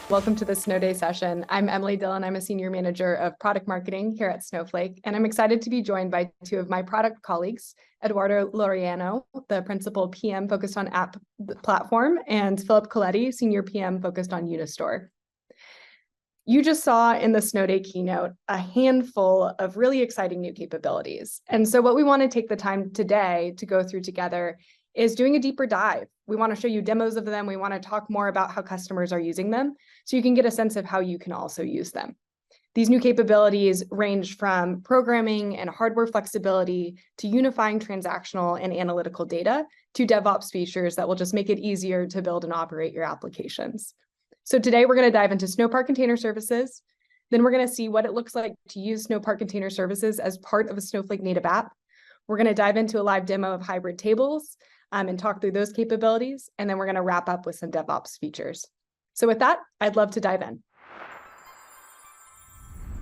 Welcome to the Snowday session. I'm Emily Dillon. I'm a senior manager of product marketing here at Snowflake, and I'm excited to be joined by two of my product colleagues, Eduardo Laureano, the principal PM focused on app platform, and Philip Coletti, senior PM focused on Unistore. You just saw in the Snowday keynote a handful of really exciting new capabilities. And so what we want to take the time today to go through together is doing a deeper dive. We want to show you demos of them. We want to talk more about how customers are using them so you can get a sense of how you can also use them. These new capabilities range from programming and hardware flexibility to unifying transactional and analytical data to DevOps features that will just make it easier to build and operate your applications. So today we're going to dive into Snowpark Container Services. Then we're going to see what it looks like to use Snowpark Container Services as part of a Snowflake Native App. We're going to dive into a live demo of hybrid tables and talk through those capabilities. And then we're going to wrap up with some DevOps features. So with that, I'd love to dive in.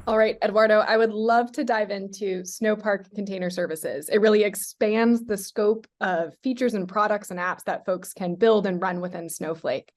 All right, Eduardo, I would love to dive into Snowpark Container Services. It really expands the scope of features and products and apps that folks can build and run within Snowflake.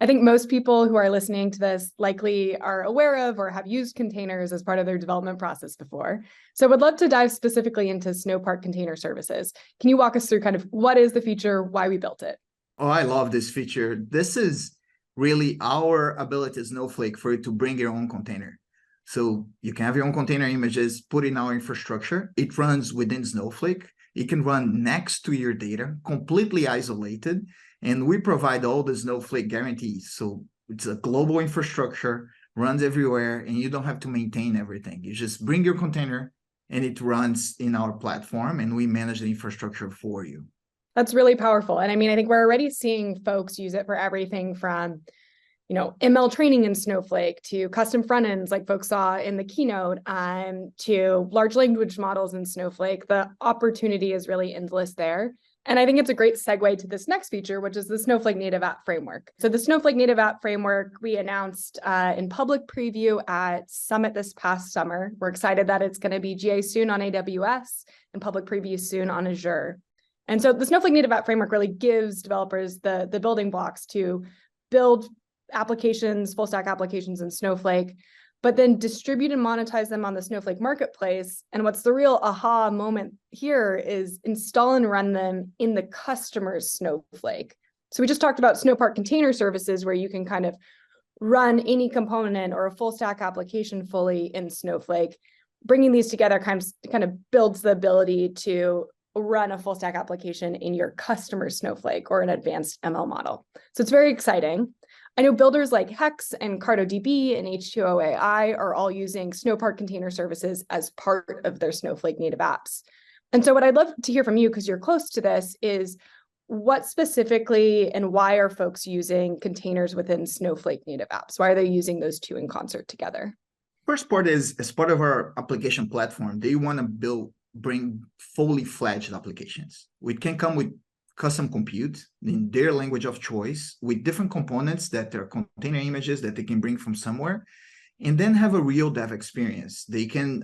I think most people who are listening to this likely are aware of or have used containers as part of their development process before. So I would love to dive specifically into Snowpark Container Services. Can you walk us through kind of what is the feature, why we built it? Oh, I love this feature. This is really our ability as Snowflake for you to bring your own container. So you can have your own container images, put in our infrastructure. It runs within Snowflake. It can run next to your data, completely isolated. And we provide all the Snowflake guarantees. So it's a global infrastructure, runs everywhere, and you don't have to maintain everything. You just bring your container and it runs in our platform and we manage the infrastructure for you. That's really powerful. And I mean, I think we're already seeing folks use it for everything from, ML training in Snowflake to custom front ends like folks saw in the keynote, to large language models in Snowflake. The opportunity is really endless there. And I think it's a great segue to this next feature, which is the Snowflake Native App Framework. So the Snowflake Native App Framework we announced in public preview at Summit this past summer. We're excited that it's going to be GA soon on AWS and public preview soon on Azure. And so the Snowflake Native App Framework really gives developers the building blocks to build applications, full stack applications in Snowflake, but then distribute and monetize them on the Snowflake marketplace. And what's the real aha moment here is install and run them in the customer's Snowflake. So we just talked about Snowpark Container Services, where you can kind of run any component or a full stack application fully in Snowflake. Bringing these together kind of builds the ability to run a full stack application in your customer's Snowflake or an advanced ML model. So it's very exciting. I know builders like Hex and CartoDB and H2O AI are all using Snowpark Container Services as part of their Snowflake native apps. And so what I'd love to hear from you, because you're close to this, is what specifically and why are folks using containers within Snowflake native apps? Why are they using those two in concert together? First part is, as part of our application platform, they want to bring fully fledged applications. We can come with custom compute in their language of choice with different components that are container images that they can bring from somewhere, and then have a real dev experience. They can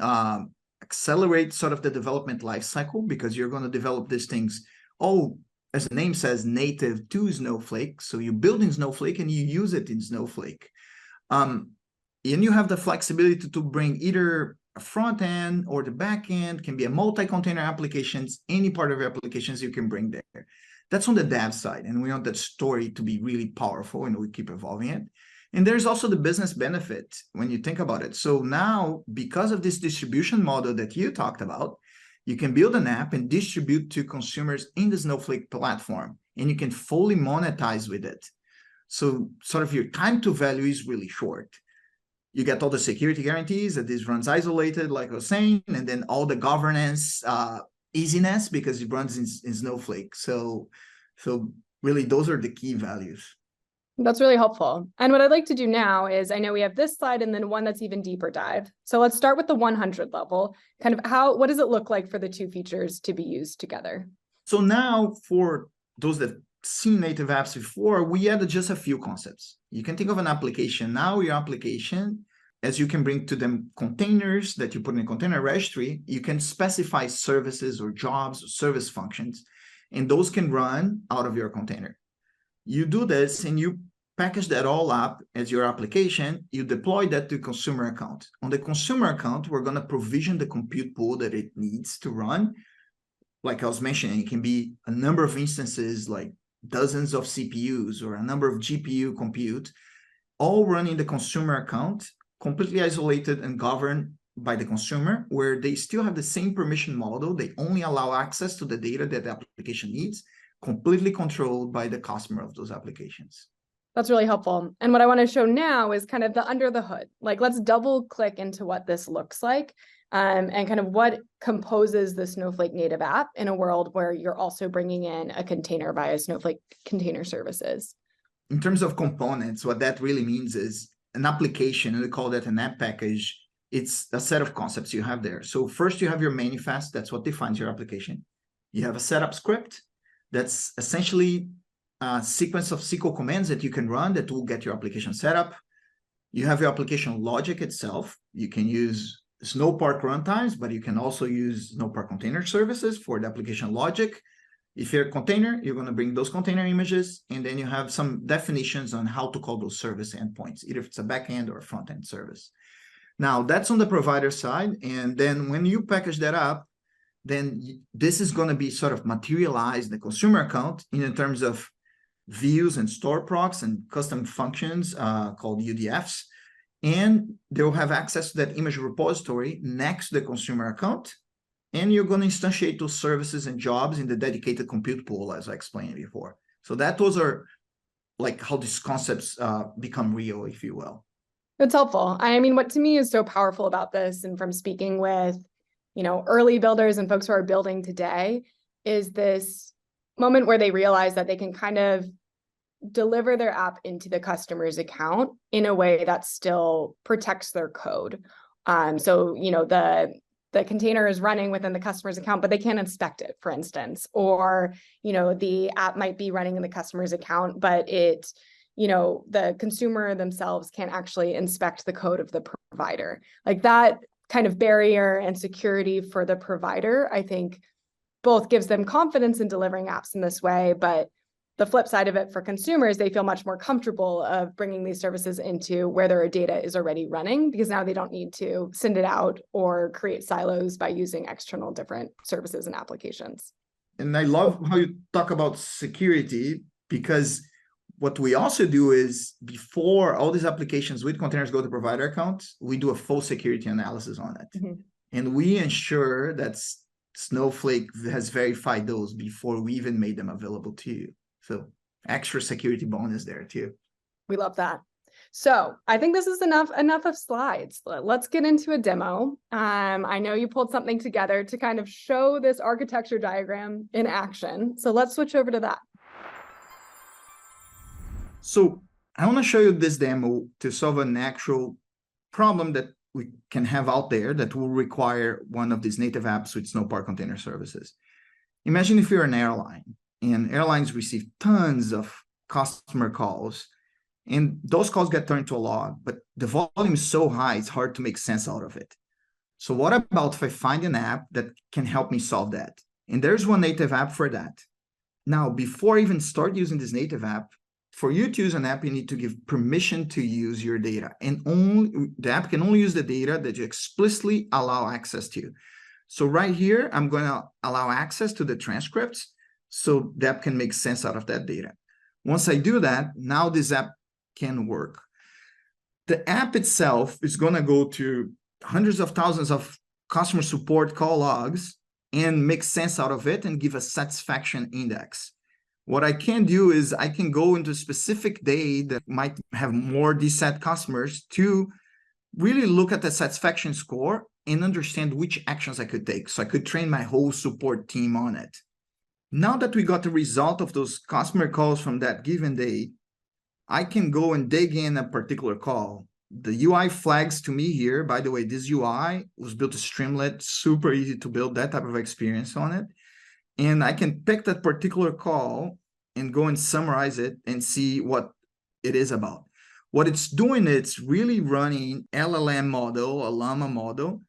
accelerate sort of the development lifecycle because you're going to develop these things all, as the name says, native to Snowflake. So you build in Snowflake and you use it in Snowflake. And you have the flexibility to bring either a front end or the back end, can be a multi-container applications, any part of your applications you can bring there. That's on the dev side. And we want that story to be really powerful and we keep evolving it. And there's also the business benefit when you think about it. So now, because of this distribution model that you talked about, you can build an app and distribute to consumers in the Snowflake platform, and you can fully monetize with it. So sort of your time to value is really short. You get all the security guarantees that this runs isolated, like I was saying, and then all the governance easiness because it runs in Snowflake. So really, those are the key values. That's really helpful. And what I'd like to do now is, I know we have this slide and then one that's even deeper dive. So let's start with the 100 level. Kind of what does it look like for the two features to be used together? So now for those that seen native apps before, we added just a few concepts. You can think of an application. Now your application, as you can bring to them containers that you put in a container registry, you can specify services or jobs or service functions, and those can run out of your container. You do this and you package that all up as your application, you deploy that to consumer account. On the consumer account, we're going to provision the compute pool that it needs to run. Like I was mentioning, it can be a number of instances, like dozens of CPUs or a number of GPU compute, all running the consumer account, completely isolated and governed by the consumer, where they still have the same permission model. They only allow access to the data that the application needs, completely controlled by the customer of those applications. That's really helpful. And what I want to show now is kind of the under the hood. Like, let's double click into what this looks like, and kind of what composes the Snowflake native app in a world where you're also bringing in a container via Snowflake Container Services. In terms of components, what that really means is an application, and we call that an app package. It's a set of concepts you have there. So first you have your manifest. That's what defines your application. You have a setup script. That's essentially a sequence of SQL commands that you can run that will get your application set up. You have your application logic itself. You can use Snowpark runtimes, but you can also use Snowpark Container Services for the application logic. If you're a container, you're going to bring those container images, and then you have some definitions on how to call those service endpoints, either if it's a backend or a front-end service. Now, that's on the provider side, and then when you package that up, then this is going to be sort of materialized in the consumer account in terms of views and store procs and custom functions called UDFs, and they'll have access to that image repository next to the consumer account, and you're going to instantiate those services and jobs in the dedicated compute pool, as I explained before. So those are like how these concepts become real, if you will. That's helpful. I mean, what to me is so powerful about this, and from speaking with, early builders and folks who are building today, is this moment where they realize that they can kind of deliver their app into the customer's account in a way that still protects their code. So, the container is running within the customer's account, but they can't inspect it, for instance, or, the app might be running in the customer's account, but the consumer themselves can't actually inspect the code of the provider. Like, that kind of barrier and security for the provider, I think, both gives them confidence in delivering apps in this way, but the flip side of it for consumers, they feel much more comfortable of bringing these services into where their data is already running, because now they don't need to send it out or create silos by using external different services and applications. And I love how you talk about security, because what we also do is, before all these applications with containers go to provider accounts, we do a full security analysis on it. Mm-hmm. And we ensure that Snowflake has verified those before we even made them available to you. So extra security bonus there too. We love that. So I think this is enough of slides. Let's get into a demo. I know you pulled something together to kind of show this architecture diagram in action. So let's switch over to that. So I want to show you this demo to solve an actual problem that we can have out there that will require one of these native apps with Snowpark Container Services. Imagine if you're an airline, and airlines receive tons of customer calls, and those calls get turned to a log, but the volume is so high, it's hard to make sense out of it. So what about if I find an app that can help me solve that? And there's one native app for that. Now, before I even start using this native app, for you to use an app, you need to give permission to use your data, and the app can only use the data that you explicitly allow access to. So right here, I'm going to allow access to the transcripts so the app can make sense out of that data. Once I do that, now this app can work. The app itself is going to go to hundreds of thousands of customer support call logs and make sense out of it and give a satisfaction index. What I can do is I can go into a specific day that might have more DSAT customers to really look at the satisfaction score and understand which actions I could take. So I could train my whole support team on it. Now that we got the result of those customer calls from that given day, I can go and dig in a particular call. The UI flags to me here, by the way, this UI was built to Streamlit, super easy to build that type of experience on it. And I can pick that particular call and go and summarize it and see what it is about. What it's doing, it's really running LLM model, a llama model,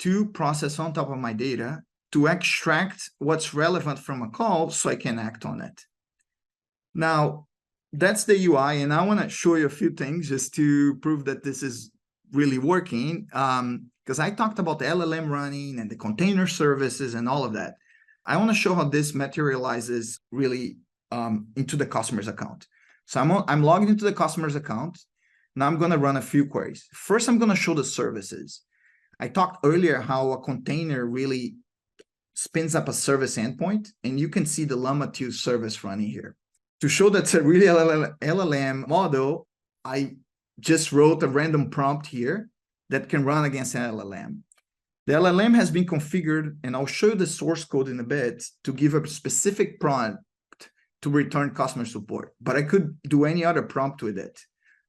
to process on top of my data to extract what's relevant from a call so I can act on it. Now, that's the UI, and I want to show you a few things just to prove that this is really working. Because I talked about the LLM running and the container services and all of that. I want to show how this materializes really into the customer's account. So I'm logging into the customer's account. Now I'm going to run a few queries. First, I'm going to show the services. I talked earlier how a container really spins up a service endpoint, and you can see the Llama 2 service running here. To show that's a really LLM model, I just wrote a random prompt here that can run against an LLM. The LLM has been configured, and I'll show you the source code in a bit, to give a specific prompt to return customer support, but I could do any other prompt with it.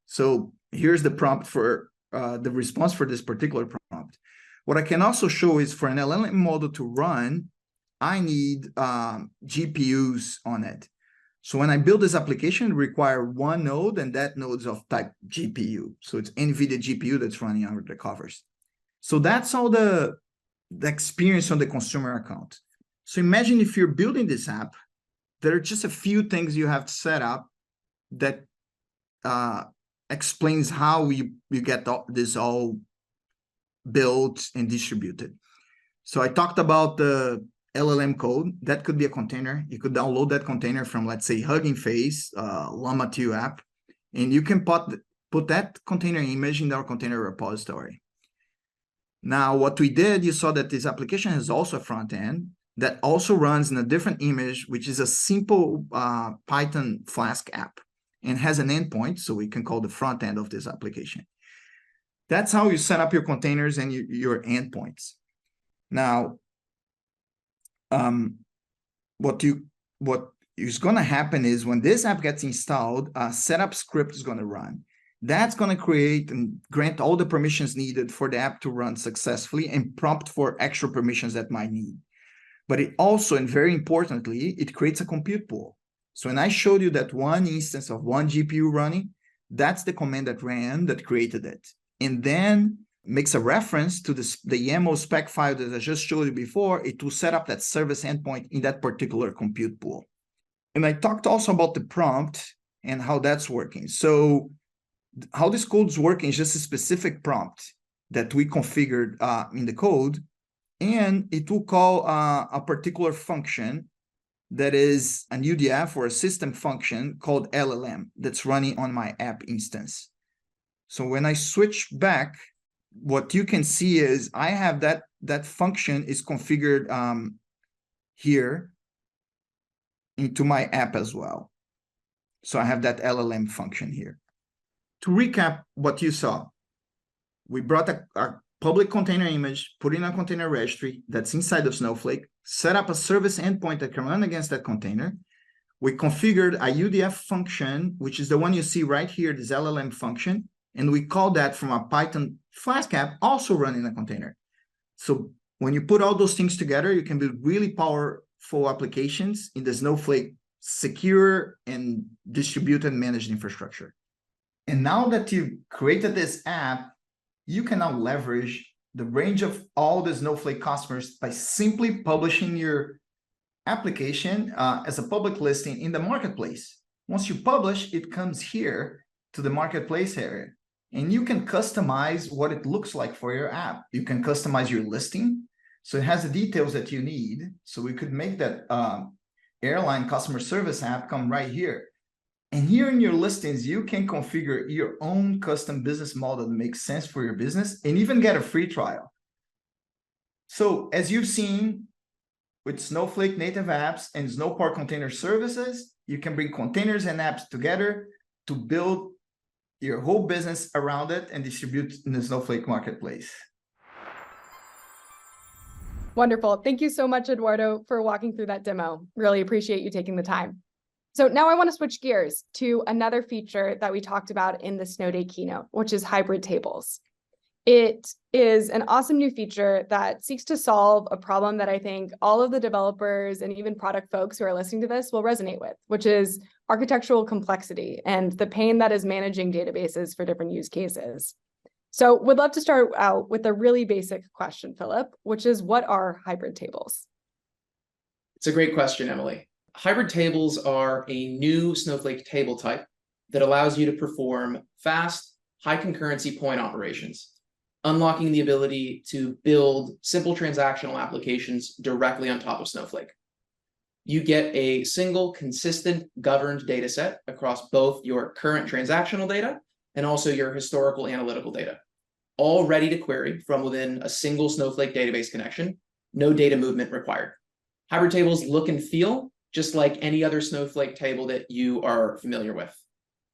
So here's the prompt for the response for this particular prompt. What I can also show is for an LLM model to run, I need GPUs on it. So when I build this application, it requires one node, and that node's of type GPU. So it's NVIDIA GPU that's running under the covers. So that's all the experience on the consumer account. So imagine if you're building this app, there are just a few things you have to set up that explains how you get this all built and distributed. So I talked about the LLM code. That could be a container. You could download that container from, let's say, Hugging Face, Llama 2 app, and you can put that container image in our container repository. Now, what we did, you saw that this application has also a front end that also runs in a different image, which is a simple Python Flask app, and has an endpoint, so we can call the front end of this application. That's how you set up your containers and your endpoints. Now, what is going to happen is when this app gets installed, a setup script is going to run. That's going to create and grant all the permissions needed for the app to run successfully and prompt for extra permissions that might need. But it also, and very importantly, it creates a compute pool. So when I showed you that one instance of one GPU running, that's the command that ran that created it. And then makes a reference to the YAML spec file that I just showed you before. It will set up that service endpoint in that particular compute pool. And I talked also about the prompt and how that's working. So how this code is working is just a specific prompt that we configured in the code, and it will call a particular function that is an UDF or a system function called LLM that's running on my app instance. So when I switch back, what you can see is I have that function is configured here into my app as well. So I have that LLM function here. To recap what you saw, we brought a public container image, put in a container registry that's inside of Snowflake, set up a service endpoint that can run against that container. We configured a UDF function, which is the one you see right here, this LLM function, and we call that from a Python Flask app also running a container. So when you put all those things together, you can build really powerful applications in the Snowflake secure and distributed managed infrastructure. And now that you've created this app, you can now leverage the range of all the Snowflake customers by simply publishing your application as a public listing in the marketplace. Once you publish, it comes here to the marketplace area, and you can customize what it looks like for your app. You can customize your listing, so it has the details that you need. So we could make that airline customer service app come right here. And here in your listings, you can configure your own custom business model that makes sense for your business and even get a free trial. So as you've seen with Snowflake Native Apps and Snowpark Container Services, you can bring containers and apps together to build your whole business around it and distribute in the Snowflake marketplace. Wonderful. Thank you so much, Eduardo, for walking through that demo. Really appreciate you taking the time. So now I want to switch gears to another feature that we talked about in the Snowday keynote, which is hybrid tables. It is an awesome new feature that seeks to solve a problem that I think all of the developers and even product folks who are listening to this will resonate with, which is architectural complexity and the pain that is managing databases for different use cases. So would love to start out with a really basic question, Philip, which is, what are hybrid tables? It's a great question, Emily. Hybrid tables are a new Snowflake table type that allows you to perform fast, high concurrency point operations, unlocking the ability to build simple transactional applications directly on top of Snowflake. You get a single, consistent, governed data set across both your current transactional data and also your historical analytical data, all ready to query from within a single Snowflake database connection, no data movement required. Hybrid tables look and feel just like any other Snowflake table that you are familiar with.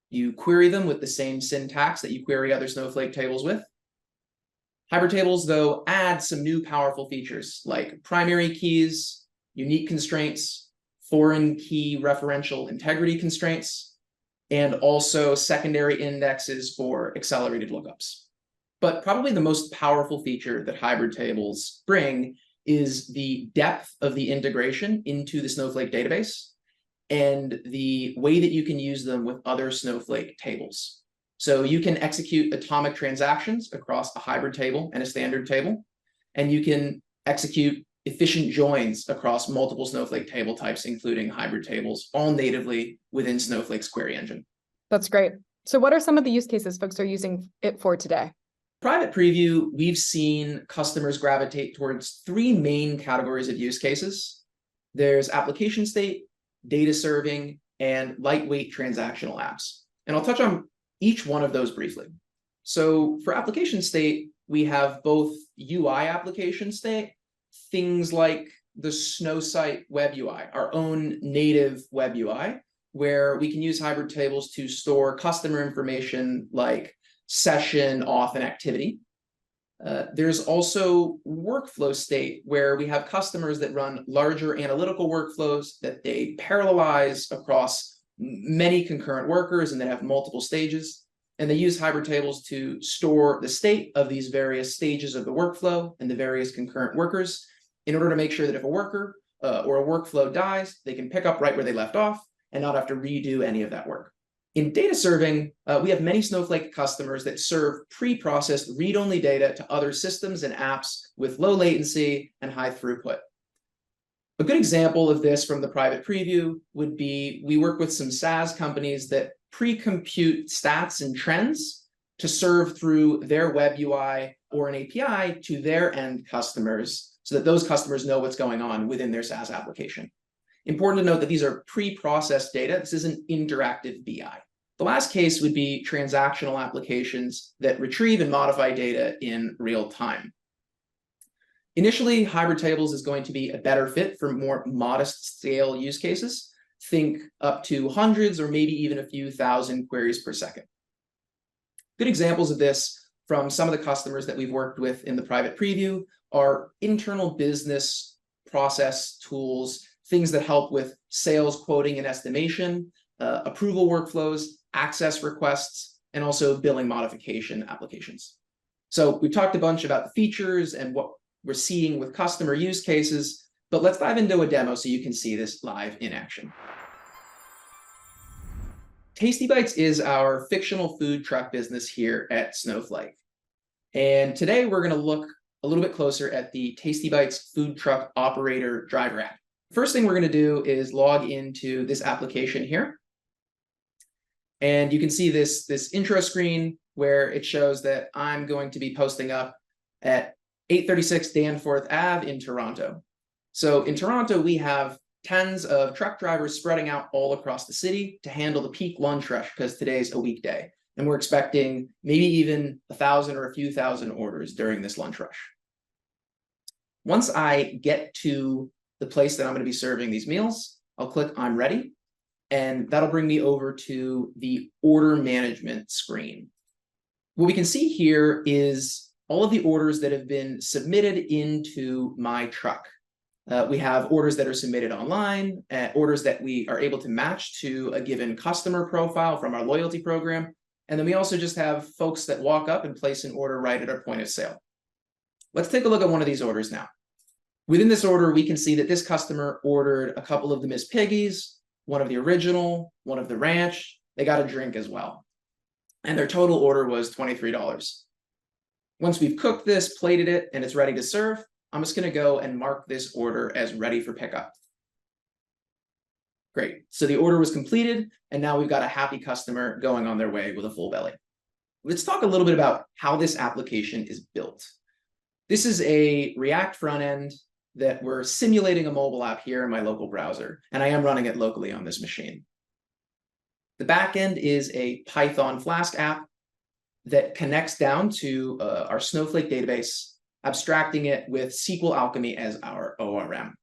You query them with the same syntax that you query other Snowflake tables with. Hybrid tables, though, add some new powerful features like primary keys, unique constraints, foreign key referential integrity constraints, and also secondary indexes for accelerated lookups. But probably the most powerful feature that hybrid tables bring is the depth of the integration into the Snowflake database and the way that you can use them with other Snowflake tables. So you can execute atomic transactions across a hybrid table and a standard table, and you can execute efficient joins across multiple Snowflake table types, including hybrid tables, all natively within Snowflake's query engine. That's great. So what are some of the use cases folks are using it for today? Private preview, we've seen customers gravitate towards three main categories of use cases. There's application state, data serving, and lightweight transactional apps. And I'll touch on each one of those briefly. So for application state, we have both UI application state, things like the Snowsite web UI, our own native web UI, where we can use hybrid tables to store customer information like session, auth, and activity. There's also workflow state, where we have customers that run larger analytical workflows that they parallelize across many concurrent workers and that have multiple stages. And they use hybrid tables to store the state of these various stages of the workflow and the various concurrent workers in order to make sure that if a worker or a workflow dies, they can pick up right where they left off and not have to redo any of that work. In data serving, we have many Snowflake customers that serve pre-processed read-only data to other systems and apps with low latency and high throughput. A good example of this from the private preview would be we work with some SaaS companies that pre-compute stats and trends to serve through their web UI or an API to their end customers so that those customers know what's going on within their SaaS application. Important to note that these are pre-processed data. This isn't interactive BI. The last case would be transactional applications that retrieve and modify data in real time. Initially, hybrid tables is going to be a better fit for more modest scale use cases. Think up to hundreds or maybe even a few thousand queries per second. Good examples of this from some of the customers that we've worked with in the private preview are internal business process tools, things that help with sales quoting and estimation, approval workflows, access requests, and also billing modification applications. So we've talked a bunch about the features and what we're seeing with customer use cases, but let's dive into a demo so you can see this live in action. Tasty Bites is our fictional food truck business here at Snowflake. And today we're going to look a little bit closer at the Tasty Bites food truck operator driver app. First thing we're going to do is log into this application here. And you can see this intro screen where it shows that I'm going to be posting up at 836 Danforth Ave in Toronto. So in Toronto, we have tens of truck drivers spreading out all across the city to handle the peak lunch rush because today's a weekday. And we're expecting maybe even 1,000 or a few thousand orders during this lunch rush. Once I get to the place that I'm going to be serving these meals, I'll click I'm ready, and that'll bring me over to the order management screen. What we can see here is all of the orders that have been submitted into my truck. We have orders that are submitted online, orders that we are able to match to a given customer profile from our loyalty program. And then we also just have folks that walk up and place an order right at our point of sale. Let's take a look at one of these orders now. Within this order, we can see that this customer ordered a couple of the Miss Piggies, one of the original, one of the ranch. They got a drink as well. And their total order was $23. Once we've cooked this, plated it, and it's ready to serve, I'm just going to go and mark this order as ready for pickup. Great. So the order was completed, and now we've got a happy customer going on their way with a full belly. Let's talk a little bit about how this application is built. This is a React front end that we're simulating a mobile app here in my local browser, and I am running it locally on this machine. The back end is a Python Flask app that connects down to our Snowflake database, abstracting it with SQL Alchemy as our ORM.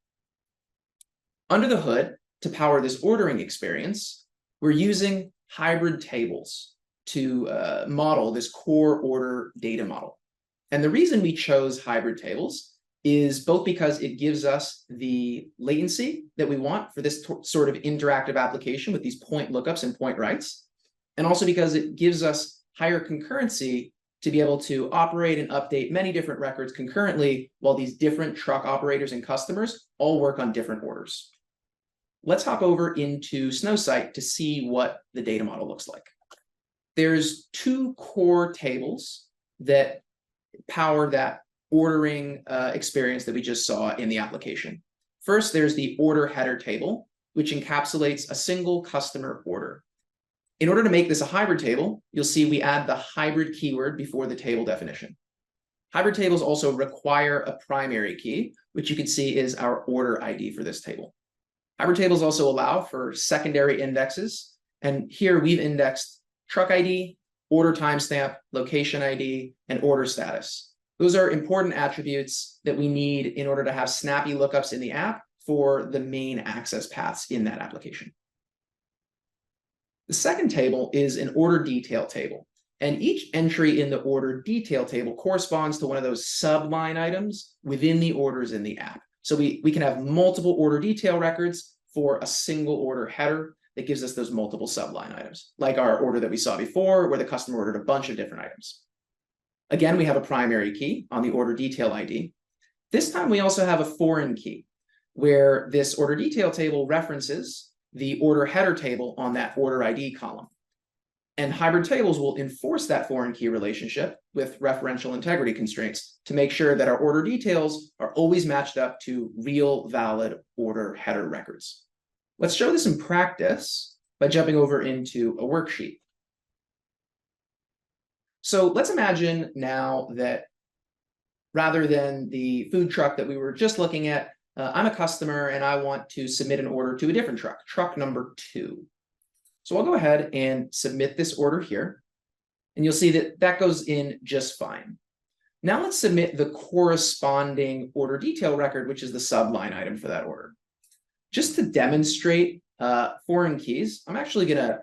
Under the hood, to power this ordering experience, we're using hybrid tables to model this core order data model. And the reason we chose hybrid tables is both because it gives us the latency that we want for this sort of interactive application with these point lookups and point writes, and also because it gives us higher concurrency to be able to operate and update many different records concurrently while these different truck operators and customers all work on different orders. Let's hop over into Snowsight to see what the data model looks like. There's two core tables that power that ordering experience that we just saw in the application. First, there's the order header table, which encapsulates a single customer order. In order to make this a hybrid table, you'll see we add the hybrid keyword before the table definition. Hybrid tables also require a primary key, which you can see is our order ID for this table. Hybrid tables also allow for secondary indexes, and here we've indexed truck ID, order timestamp, location ID, and order status. Those are important attributes that we need in order to have snappy lookups in the app for the main access paths in that application. The second table is an order detail table, and each entry in the order detail table corresponds to one of those subline items within the orders in the app. So we can have multiple order detail records for a single order header that gives us those multiple subline items, like our order that we saw before, where the customer ordered a bunch of different items. Again, we have a primary key on the order detail ID. This time we also have a foreign key, where this order detail table references the order header table on that order ID column. And hybrid tables will enforce that foreign key relationship with referential integrity constraints to make sure that our order details are always matched up to real valid order header records. Let's show this in practice by jumping over into a worksheet. So let's imagine now that rather than the food truck that we were just looking at, I'm a customer and I want to submit an order to a different truck, truck number 2. So I'll go ahead and submit this order here, and you'll see that that goes in just fine. Now let's submit the corresponding order detail record, which is the subline item for that order. Just to demonstrate foreign keys, I'm actually going to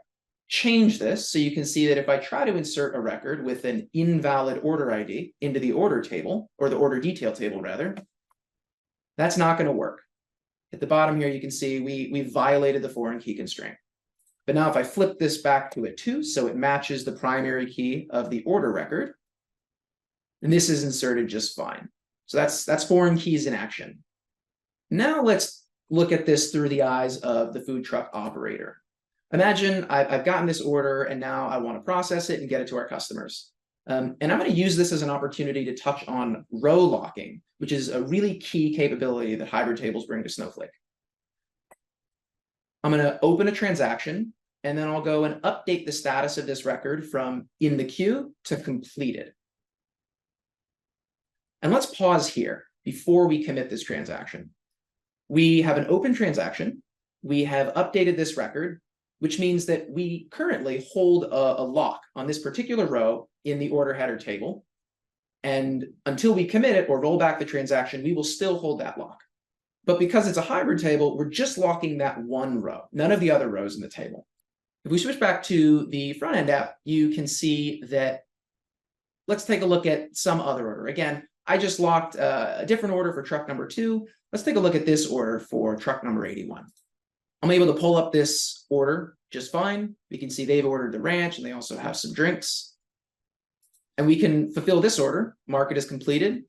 change this so you can see that if I try to insert a record with an invalid order ID into the order table, or the order detail table rather, that's not going to work. At the bottom here, you can see we violated the foreign key constraint. But now if I flip this back to a 2, so it matches the primary key of the order record, and this is inserted just fine. So that's foreign keys in action. Now let's look at this through the eyes of the food truck operator. Imagine I've gotten this order and now I want to process it and get it to our customers. And I'm going to use this as an opportunity to touch on row locking, which is a really key capability that hybrid tables bring to Snowflake. I'm going to open a transaction, and then I'll go and update the status of this record from in the queue to completed. And let's pause here before we commit this transaction. We have an open transaction. We have updated this record, which means that we currently hold a lock on this particular row in the order header table. And until we commit it or roll back the transaction, we will still hold that lock. But because it's a hybrid table, we're just locking that one row, none of the other rows in the table. If we switch back to the front end app, you can see that, let's take a look at some other order. Again, I just locked a different order for truck number 2. Let's take a look at this order for truck number 81. I'm able to pull up this order just fine. We can see they've ordered the ranch and they also have some drinks. And we can fulfill this order, mark it as completed,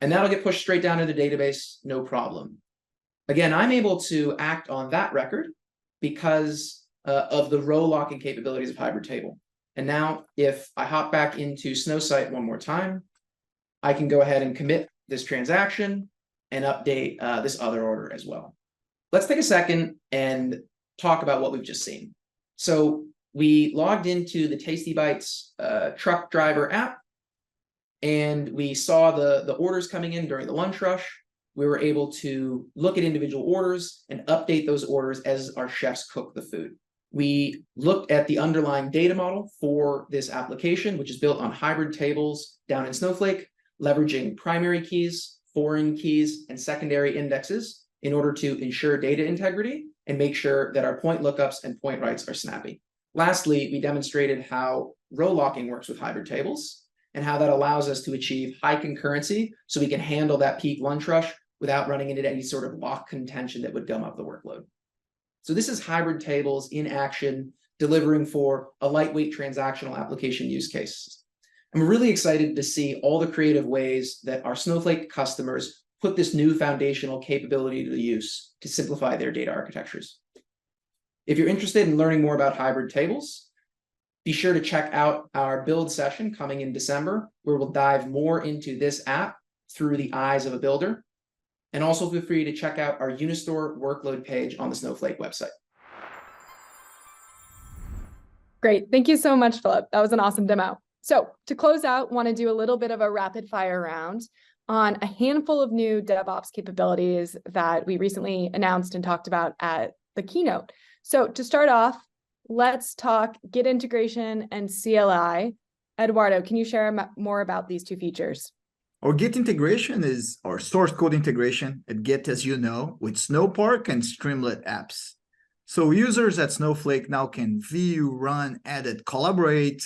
and that'll get pushed straight down to the database, no problem. Again, I'm able to act on that record because of the row locking capabilities of hybrid table. And now if I hop back into Snowsight one more time, I can go ahead and commit this transaction and update this other order as well. Let's take a second and talk about what we've just seen. So we logged into the Tasty Bites truck driver app, and we saw the orders coming in during the lunch rush. We were able to look at individual orders and update those orders as our chefs cook the food. We looked at the underlying data model for this application, which is built on hybrid tables down in Snowflake, leveraging primary keys, foreign keys, and secondary indexes in order to ensure data integrity and make sure that our point lookups and point writes are snappy. Lastly, we demonstrated how row locking works with hybrid tables and how that allows us to achieve high concurrency so we can handle that peak lunch rush without running into any sort of lock contention that would gum up the workload. So this is hybrid tables in action, delivering for a lightweight transactional application use case. I'm really excited to see all the creative ways that our Snowflake customers put this new foundational capability to use to simplify their data architectures. If you're interested in learning more about hybrid tables, be sure to check out our build session coming in December, where we'll dive more into this app through the eyes of a builder. And also feel free to check out our Unistore workload page on the Snowflake website. Great. Thank you so much, Philip. That was an awesome demo. So to close out, want to do a little bit of a rapid fire round on a handful of new DevOps capabilities that we recently announced and talked about at the keynote. So to start off, let's talk Git integration and CLI. Eduardo, can you share more about these two features? Our Git integration is our source code integration at Git, as you know, with Snowpark and Streamlit apps. So users at Snowflake now can view, run, edit, collaborate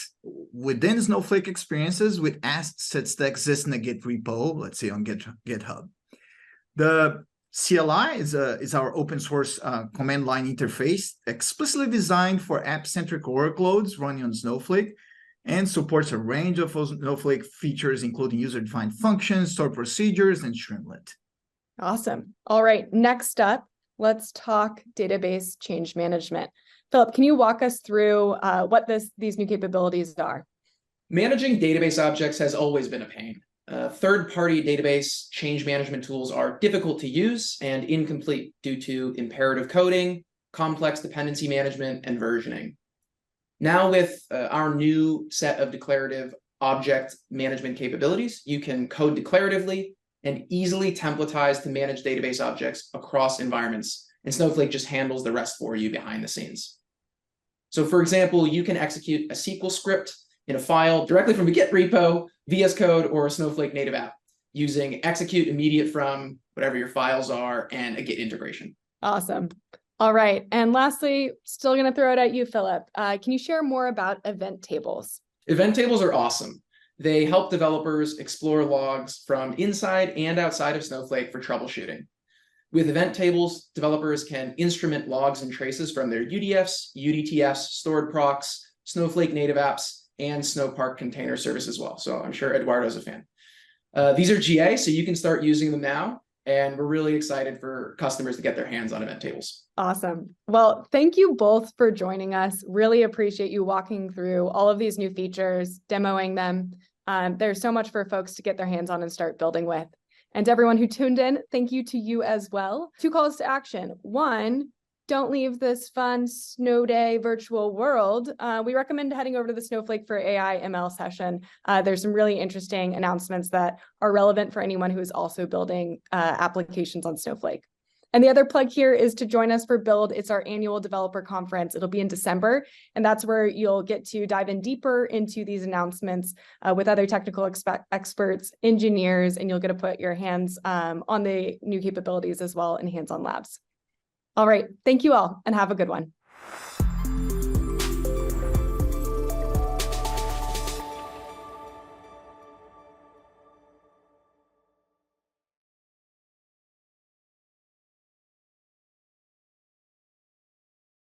within Snowflake experiences with assets that exist in a Git repo, let's say on GitHub. The CLI is our open source command line interface explicitly designed for app-centric workloads running on Snowflake, and supports a range of Snowflake features, including user-defined functions, stored procedures, and Streamlit. Awesome. All right, next up, let's talk database change management. Philip, can you walk us through what these new capabilities are? Managing database objects has always been a pain. Third-party database change management tools are difficult to use and incomplete due to imperative coding, complex dependency management, and versioning. Now with our new set of declarative object management capabilities, you can code declaratively and easily templatize to manage database objects across environments, and Snowflake just handles the rest for you behind the scenes. So for example, you can execute a SQL script in a file directly from a Git repo, VS Code, or a Snowflake Native App using execute immediate from whatever your files are and a Git integration. Awesome. All right. And lastly, still going to throw it at you, Philip. Can you share more about event tables? Event tables are awesome. They help developers explore logs from inside and outside of Snowflake for troubleshooting. With event tables, developers can instrument logs and traces from their UDFs, UDTFs, stored procs, Snowflake Native Apps, and Snowpark Container Services as well. So I'm sure Eduardo's a fan. These are GA, so you can start using them now. And we're really excited for customers to get their hands on event tables. Awesome. Well, thank you both for joining us. Really appreciate you walking through all of these new features, demoing them. There's so much for folks to get their hands on and start building with. And to everyone who tuned in, thank you to you as well. 2 calls to action. 1, don't leave this fun Snowday virtual world. We recommend heading over to the Snowflake for AI ML session. There's some really interesting announcements that are relevant for anyone who is also building applications on Snowflake. And the other plug here is to join us for Build. It's our annual developer conference. It'll be in December, and that's where you'll get to dive in deeper into these announcements with other technical experts, engineers, and you'll get to put your hands on the new capabilities as well in hands-on labs. All right, thank you all, and have a good one.